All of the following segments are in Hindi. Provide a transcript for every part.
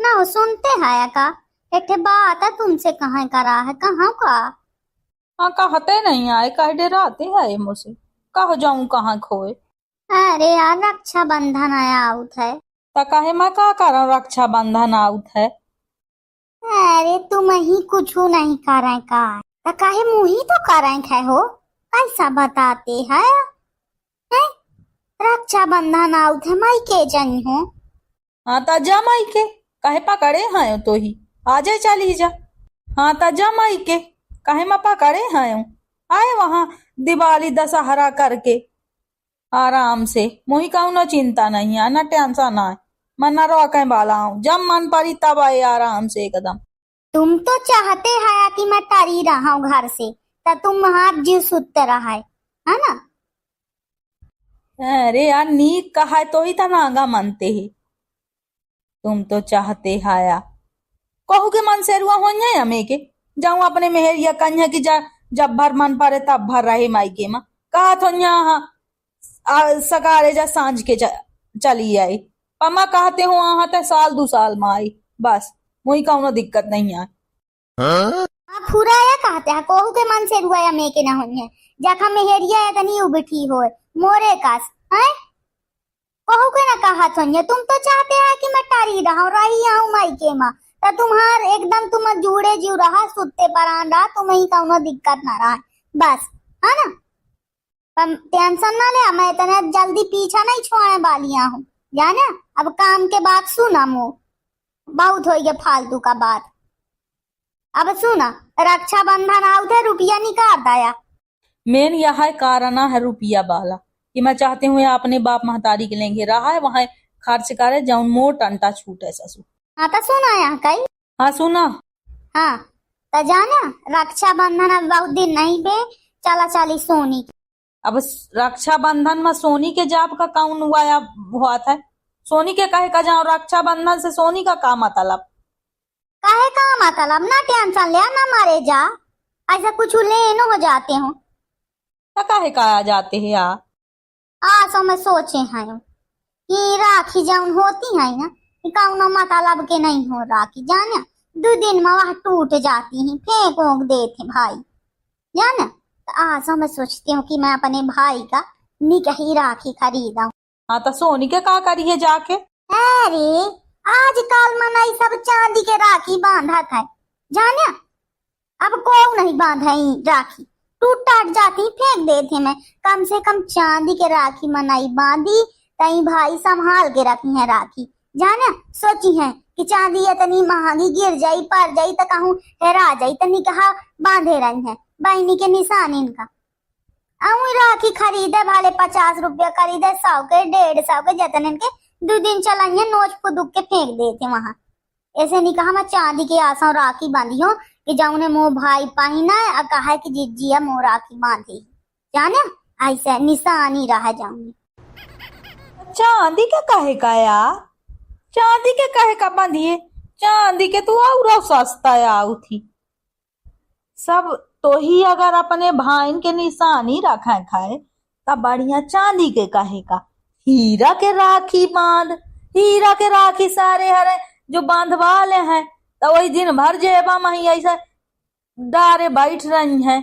ना हो सुनते हैं का एक बात है तुमसे कहाँ करा है कहाँ का। हाँ कहते नहीं आए कह डराते है मुझसे। कह जाऊं कहाँ खोए। अरे यार रक्षाबंधन आया आउट है। ता काहे मैं का करा रक्षाबंधन आउत है। अरे तुम ही कुछ नहीं करे का तो काहे मुँह ही तो करे है हो। कैसा बताते हैं हैं? रक्षाबंधन आउट है मई के जन हो। हाँ ता जा माई के काहे पकड़े हैं तो ही आ जाए चली जा। हाँ ता जा माई के काहे मैं पकड़े हैं आए वहां दिवाली दशहरा करके आराम से मुही कहूँ ना चिंता नहीं है ना टेंशन है। मैं न रोके वाला हूँ जब मन पड़ी तब आए आराम से एकदम। तुम तो चाहते हैं कि मैं तारी रहा हूँ घर से तो तुम हाथ जीव सुतते रहा है ना। अरे यार नीक कहा है तो ही तो नागा मानते ही। तुम तो चाहते हाया कहू के मन से रुआ हो जाए हमें के जाऊं अपने मेहरिया कन्या की जा जब भर मन पड़े तब भर रहे माई के माँ कहा तो यहाँ सकारे जा सांझ के चली आई पमा कहते हो वहां तक साल 2 साल में आई बस मुही कहूँ दिक्कत नहीं है। आप फुराया कहते हैं कोहू के मन से रुआया में के ना होने जाखा मेहरिया है तनी उबिठी हो मोरे कास है कोहू के ना कहा थोन्या तुम तो चाहते हैं कि मैं टारी रहा रही आऊं माई के माँ तो तुम्हार एकदम तुम जुड़े जीव रहा सुत्ते परान रहा तुम ही कहूँ दिक्कत ना रहा बस है ना। पर टेंशन ना ले मैं इतना जल्दी पीछा नहीं छोड़ने वाली हूँ जाना। अब काम के बाद सुना मुँह बहुत हो गया फालतू का बात। अब सुना रक्षाबंधन आउते रुपया निकाल दया। मेन यह कारण है रुपया वाला कि मैं चाहती हूँ अपने बाप महतारी के लेंगे रहा है वहां खर्च करे जाऊन मोर टंटा छूटे ससुर। हाँ तो सुना यहाँ कई। हाँ सुना। हाँ तो जाना रक्षाबंधन अब बहुत दिन नहीं बे चला चली सोनी। अब रक्षाबंधन में सोनी के जाप का कौन हुआ था। सोनी के कहे का जाओ रक्षाबंधन से सोनी का का मतलब। काहे का मतलब ना टेंशन ले ना मारे जा ऐसा कुछ ले न हो जाते हो काहे का आ जाते हैं यार। सो मैं सोचे हैं कि राखी जाऊन होती है ना कि कौन मतलब के नहीं हो राखी जाना 2 दिन में वह टूट जाती है फेंक ओंक देते भाई जाना। तो सो मैं सोचती हूँ कि मैं अपने भाई का निकही राखी खरीदा। हाँ तो सोनी के का करी है जाके। अरे आजकल मनाई सब चांदी के राखी बांधा था जाना। अब को नहीं बांधा राखी टूट टाट जाती फेंक देते मैं कम से कम चांदी के राखी मनाई बांधी कहीं भाई संभाल के रखी है राखी जाना। सोची है कि चांदी इतनी महंगी गिर जाई पड़ जाई तो कहूँ हेरा जाई तो निकाह बांधे रही है बहनी के निशान इनका। राखी खरीदे भाले 50 रुपया खरीदे 100 के 150 के जतन के 2 दिन चलाइए नोच फुदुक के फेंक देते वहां। ऐसे नहीं कहा मैं चांदी के आसा राखी बांधी हूँ कि जाऊने मोह भाई पहना है कहा कि जिजिया मोह राखी बांधी जाने ऐसे निशानी रह जाऊंगी। चांदी के कहे का यार चांदी के कहे का बांधिए चांदी के तू और सस्ता आऊ थी सब तो ही अगर अपने भाई के निशानी रखा खाए तब बढ़िया चांदी के कहे का हीरा के राखी बांध हीरा के राखी सारे हरे जो बांधवा ले हैं तो वही दिन भर जेबा में ही ऐसा डारे बैठ रही हैं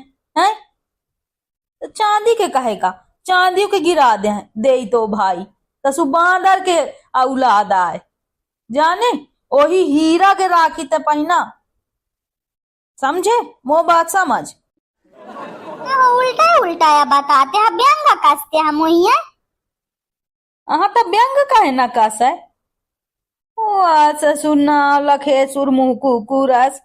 तो चांदी के कहे का चांदी के गिरा दे तो भाई तो बांधर के औलाद आए जाने वही हीरा के राखी ते पहना समझे वो बात समझ। उल्टा उल्टा बताते हैं व्यंग कसते हैं मोहिया। हाँ तो व्यंग कहे न कस है सुना लखे सुर मुंह कुकुरस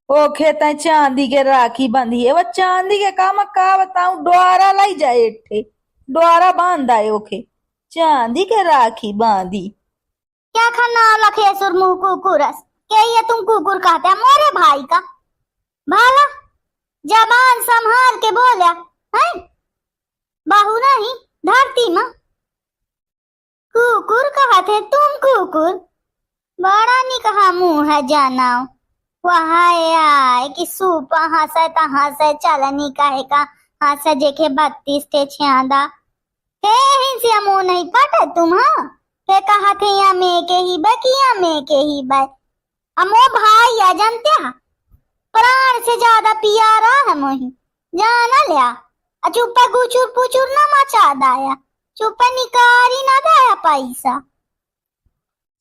ओ खेता चांदी के राखी बंधी वो चांदी के काम का बताऊं द्वारा लाई जाए ठे द्वारा बांधा ओखे चांदी के राखी बांधी क्या खाना लखे सुर मुंह कुकुरस क्या ये तुम कुकुर कहते हैं मोरे भाई का भाला जबान संभाल के बोला है बाहू नहीं धरती माँ कुकुर कहते तुम कुकुर बड़ा नहीं कहा मुंह है जाना वहां आए कि सूपा हंसे तहां से चलनी कहे का हंसे जेके 32 थे छांदा हे हिंसिया मुंह नहीं पटे तुम। हाँ के कहा थे या मैं के ही बे कि या मैं के ही बे। अमो भाई या जानते हैं प्राण से ज्यादा पियारा है मोही जाना लिया। चुप्पा गुचुर पुचुर ना मचा दाया, चुप्पा निकारी ना दाया पैसा।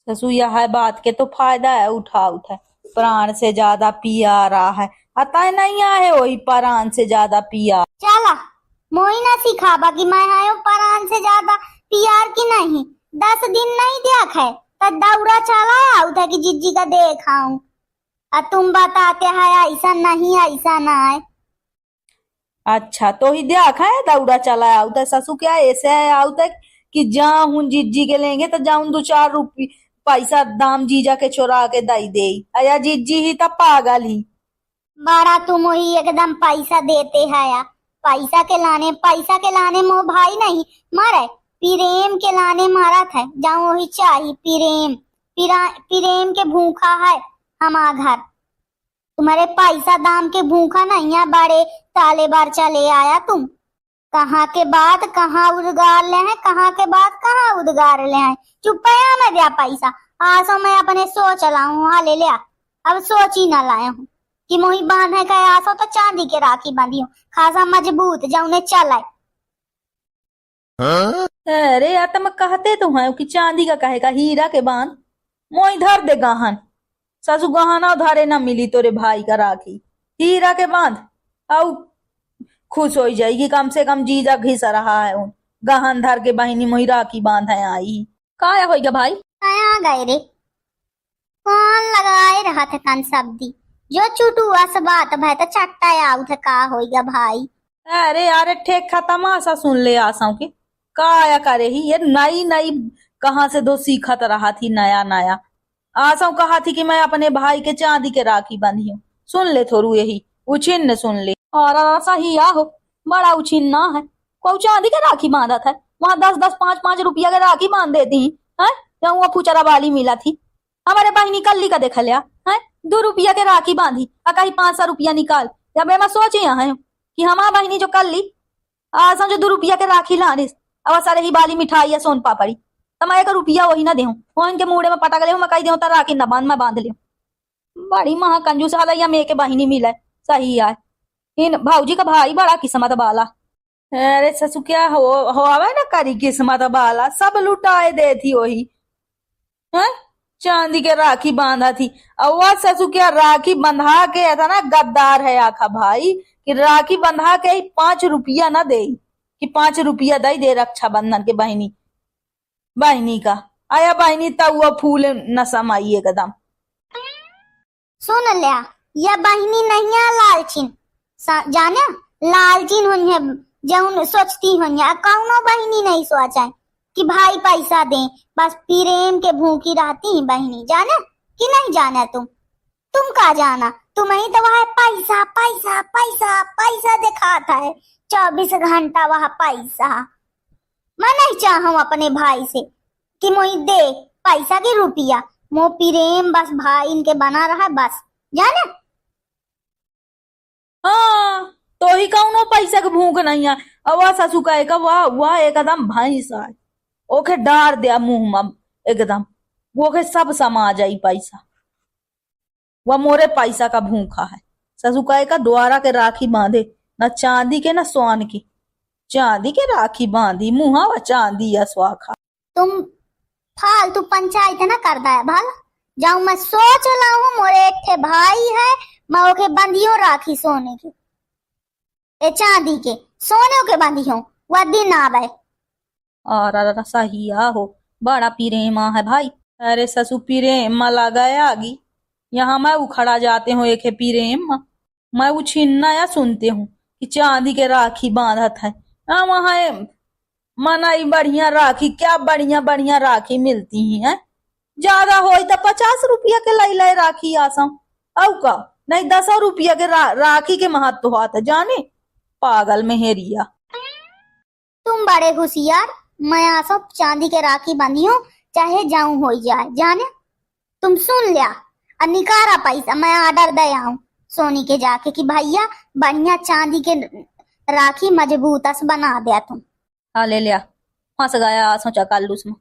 ससु यह है बात के तो फायदा है उठा उठा, प्राण से ज्यादा पिया रहा है। अतः नहीं आए वही प्राण से ज्यादा पिया। चला मोही ना सिखाबा कि मैं आयो प्राण से ज्यादा पियार की नहीं। 10 दिन नहीं देखा तो दौड़ा चला आऊ था कि जिज्जी का देखाऊं। तुम बताते है ऐसा नहीं ऐसा ना है। अच्छा तो ही देखा है दौड़ा चला आऊ था। ससु क्या ऐसे है आऊ था कि जाऊं जिज्जी के लेंगे तो जाऊं 2-4 रुपये पैसा दाम जीजा के चोरा के दई दे। अया जिज्जी ही तब पागल ही बड़ा तुम ही एकदम पैसा देते है या पैसा के लाने मो भाई नहीं मारे प्रेम के लाने मारा था। जाऊं वही चाहिए प्रेम के भूखा है हमारा घर। तुम्हारे पैसा दाम के भूखा नहीं है। बड़े ताले बार चले आया तुम। कहाँ के बात कहाँ उद्गार ले हैं, कहाँ के बात कहाँ उद्गार ले हैं। चुपया मैं दिया पैसा आसो मैं अपने सोच लाऊं। हाँ ले लिया अब सोच ही ना लाया हूँ कि मोही बांधे का आसो तो चांदी के राखी बांधी हूँ खासा मजबूत जाऊं ने चलाए। अरे यार तुम कहते तो है कि चांदी का कहेगा हीरा के बांध मोई धर दे गहन। ससु गहना उधारे न मिली तोरे भाई का राखी हीरा के बांध आउ खुश हो जाएगी। कम से कम जीजा घिस रहा है उन गहन धर के बहिनी मोही राखी बांध है आई काया होगा भाई। कहाँ गए रे कौन लगाए रहा था कन सब्दी जो चुटुआ से बात भाई तो चट्टा आऊ था का होगा भाई। अरे यार ठेका तमाशा सुन ले आसाऊ के काया करे ही ये नई नई कहाँ से दो सीखत रहा थी नया नया। आसाऊ कहा थी कि मैं अपने भाई के चांदी के राखी बांधी हूँ। सुन ले थोरू यही उछिन्न सुन ले। और सही आहो बड़ा उछिन्ना है को चांदी के राखी बांधा था वहां 10-10 5-5 रुपया के राखी बांध देती है। जब वो फुचरा वाली मिला थी हमारे बहिनी कल्ली का देखा लिया है 2 रुपया के राखी बांधी कहीं 500 रुपया निकाल। जब मैं सोचे यहाँ कि हमारा बहिनी जो कल्ली आज जो 2 रुपया के राखी लानिस अब सारे ही बाली मिठाई या सोन पापड़ी तो मैं 1 रुपया वही ना दे वो इनके मुड़े में पटा गले मैं कही दे राखी न बांध मैं बांध लियो। बड़ी महा कंजूस हाल या मे के बहिनी मिला सही है। इन भाऊजी का भाई बड़ा किस्मत वाला। अरे ससु क्या हो आवे ना करी किस्मत वाला सब लुटाए दे थी वही है चांदी के राखी बांधा थी। और ससु क्या राखी बंधा के था ना गद्दार है आखा भाई कि राखी बंधा के 5 रुपया ना दे कि 5 रुपया दे रक्षा बंधन के बहिनी का आया बहिनी तब वो फूल न समाई एकदम। सुन लिया यह बहिनी नहीं है लालचीन जाने लालचीन हुई है जौन सोचती हुई है। कौनो बहिनी नहीं सोचा कि भाई पैसा दे बस प्रेम के भूखी रहती है बहिनी जाने कि नहीं जाना तुम का जाना तुम्हें तो वह पैसा पैसा पैसा पैसा दिखाता है 24 घंटा वह पैसा। मैं नहीं चाहूँ अपने भाई से कि मोही दे पैसा की रुपया मो प्रेम बस भाई इनके बना रहा है बस जाने। हाँ तो ही कौनो पैसा के भूख नहीं है। अब ससु का वाह एकदम भैंसा है ओके डार दिया मुंह में एकदम वो के सब समा जाई पैसा वह मोरे पैसा का भूखा है। ससु का द्वारा के राखी बांधे न चांदी के न सोन की चांदी के राखी बांधी मुहा व चांदी या स्वाखा। तुम फालतू पंचायत ना कर दया भाला जाऊं मैं सोच लाऊं मोरे एक भाई है मैं ओके बंधियो राखी सोने की ए चांदी के सोने के बंधी हूँ वह दिन आवे। और सही हो बड़ा प्रेमा है भाई। अरे ससु प्रेम लगा गया आगी यहाँ मैं उखड़ा जाते हूँ एक प्रेम मैं उछिन्ना या सुनते हूँ कि चांदी के राखी बांधत है। वहां मनाई बढ़िया राखी क्या बढ़िया बढ़िया राखी मिलती है। ज्यादा हो तो 50 रुपया के लाई राखी आसम औ का नहीं 10 रुपया के राखी के महत्व होता जाने पागल मेहरिया। तुम बड़े होशियार मैं आसो चांदी के राखी बांधी हूँ चाहे जाऊं हो जाए जाने। तुम सुन लिया और निकारा पैसा मैं ऑर्डर दे आऊं सोनी के जाके कि भैया बढ़िया चांदी के राखी मजबूत बना दिया तुम। हाँ ले लिया फंस गया सोचा कालूस में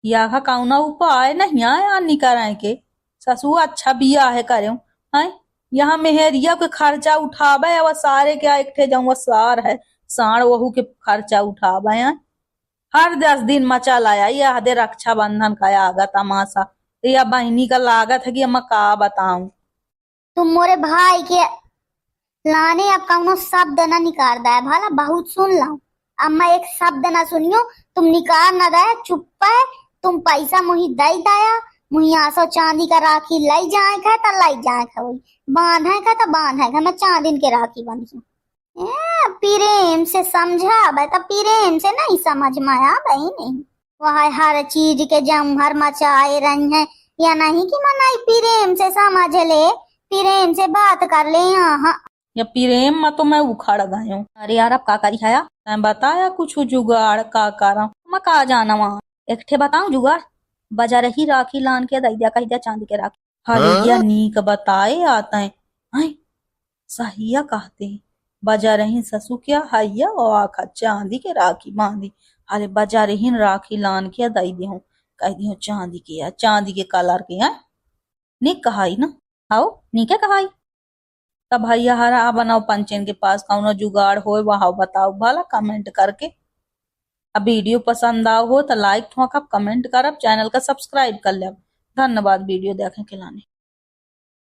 यह कौना उपाय नहीं आया निकराए के ससु अच्छा बिया है करें हैं यहाँ मेहरिया के खर्चा उठावे अब सारे के एकठे जाऊँ सार है साड़ वहू के खर्चा उठावे हैं हर 10 दिन मचा लाया यह दे रक्षाबंधन का आगा तमाशा तो यह बहनी का लागत है कि हम का बताऊं। तुम मोरे भाई के लाने अब कौनो शब्द न निकाल है भला बहुत सुन लाऊं अब मैं एक शब्द न सुनियो तुम निकाल न दे चुप है तुम पैसा मुही दई दया मुही आसो चांदी का राखी लई जाए का तो लई जाए का वही बांधे का तो बांधे का मैं चांदी के राखी बंधी प्रेम से समझा भाई तो प्रेम से नहीं समझ में आया भाई नहीं वह हर चीज के जमहर मचाए रही है या नहीं कि मनाई प्रेम से समझ ले प्रेम से बात कर ले यहाँ या प्रेम में तो मैं उखड़ गई हूँ। अरे यार अब का करी है मैं बताया कुछ जुगाड़ का करा मैं का जाना वहाँ एक ठे बताऊं जुगाड़ बजा रही राखी लान के दैया कही दिया चांदी के राखी हरिया नीक बताए आता है सहिया कहते हैं बजा रही ससु क्या हैया और आखा चांदी के राखी बांधी अरे बजा रही राखी लान के दई दी हूँ कह दी हूँ चांदी के या चांदी के कलर के है नी कहाई ना आओ नी क्या कहाई तब भैया हरा बनाओ पंचन के पास कौनो जुगाड़ हो वहां बताओ भला कमेंट करके अब वीडियो पसंद आओ हो तो लाइक ठोकब कमेंट करब चैनल का सब्सक्राइब कर लेब। धन्यवाद वीडियो देखने के लिए।